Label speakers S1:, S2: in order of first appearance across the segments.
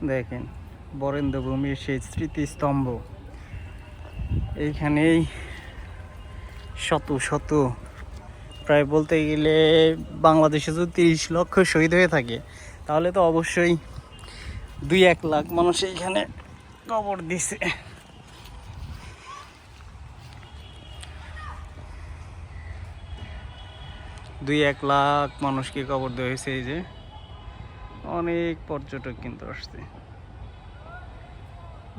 S1: দেখেন বরেন্দ্র ভূমির সেই স্মৃতিস্তম্ভ, এইখানেই শত শত, প্রায় বলতে গেলে বাংলাদেশে যদি 30 লক্ষ শহীদ হয়ে থাকে তাহলে তো অবশ্যই 2-1 লাখ মানুষ এইখানে কবর দিছে। 2-1 লাখ মানুষকে কবর দেওয়া হয়েছে। এই যে অনেক পর্যটক কিন্তু আসছে,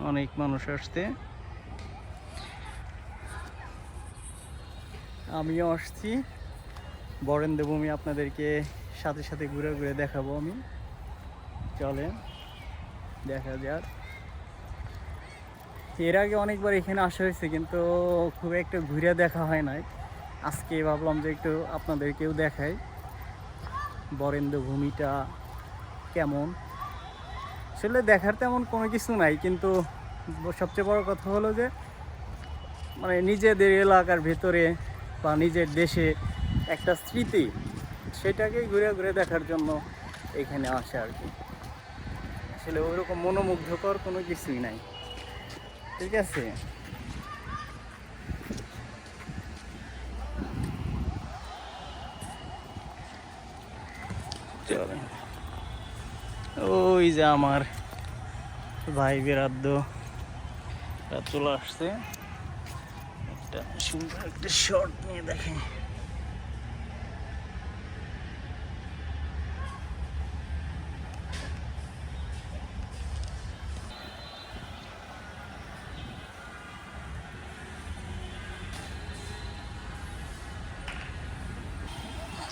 S1: অনেক মানুষ আসছে, আমিও আসছি। বরেন্দ্র ভূমি আপনাদেরকে সাথে সাথে ঘুরে ঘুরে দেখাবো আমি, চলেন দেখা যাক। এর আগে অনেকবার এখানে আসা হয়েছে কিন্তু খুব একটা ঘুরে দেখা হয় নাই। আজকে ভাবলাম যে একটু আপনাদেরকেও দেখাই বরেন্দ্র ভূমিটা কেমন। আসলে দেখার তেমন কোনো কিছু নাই, কিন্তু সবচেয়ে বড় কথা হলো যে মানে নিজেদের এলাকার ভেতরে বা নিজের দেশে একটা স্মৃতি, সেটাকেই ঘুরে ঘুরে দেখার জন্য এখানে আসে আর কি। আসলে ওইরকম মনোমুগ্ধকর কোনো কিছুই নাই, ঠিক আছে। চলে ওই যে আমার ভাই বেরাদ্দ চলে আসছে, একটা সুন্দর একটা শট নিয়ে দেখেন।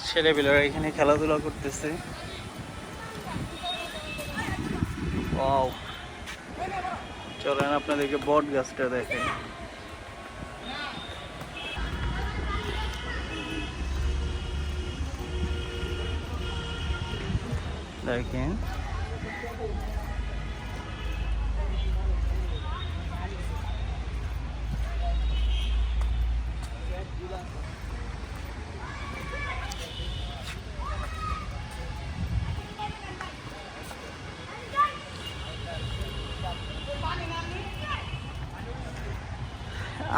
S1: ছেলেপেলেরা এখানে খেলাধুলা করতেছে। ওয়াও, চলেন আপনাদেরকে বট গাছটা দেখেন। দেখেন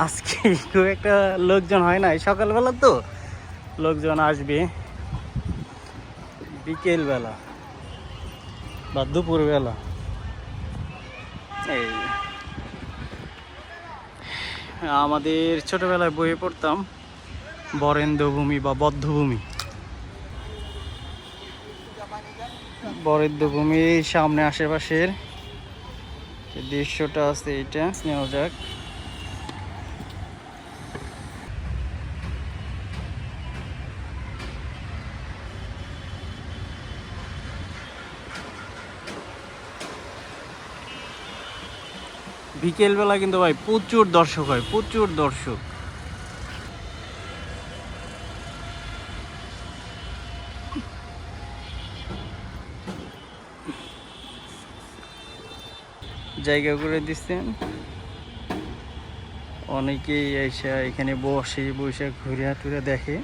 S1: আজকে খুব একটা লোকজন হয় নাই, সকালবেলা তো লোকজন আসবে বিকেলবেলা বা দুপুরবেলা। এই আমাদের ছোটবেলায় বইয়ে পড়তাম বরেন্দ্র ভূমি বা বধ্যভূমি। বরেন্দ্র ভূমির সামনে আশেপাশের যে দৃশ্যটা আছে এটা নেওয়া যাক। বিকেলবেলা কিন্তু ভাই প্রচুর দর্শক হয়, প্রচুর দর্শক। জায়গা করে দিচ্ছেন, অনেকেই এসে এখানে বসে বসে ঘুরে টুরে দেখে।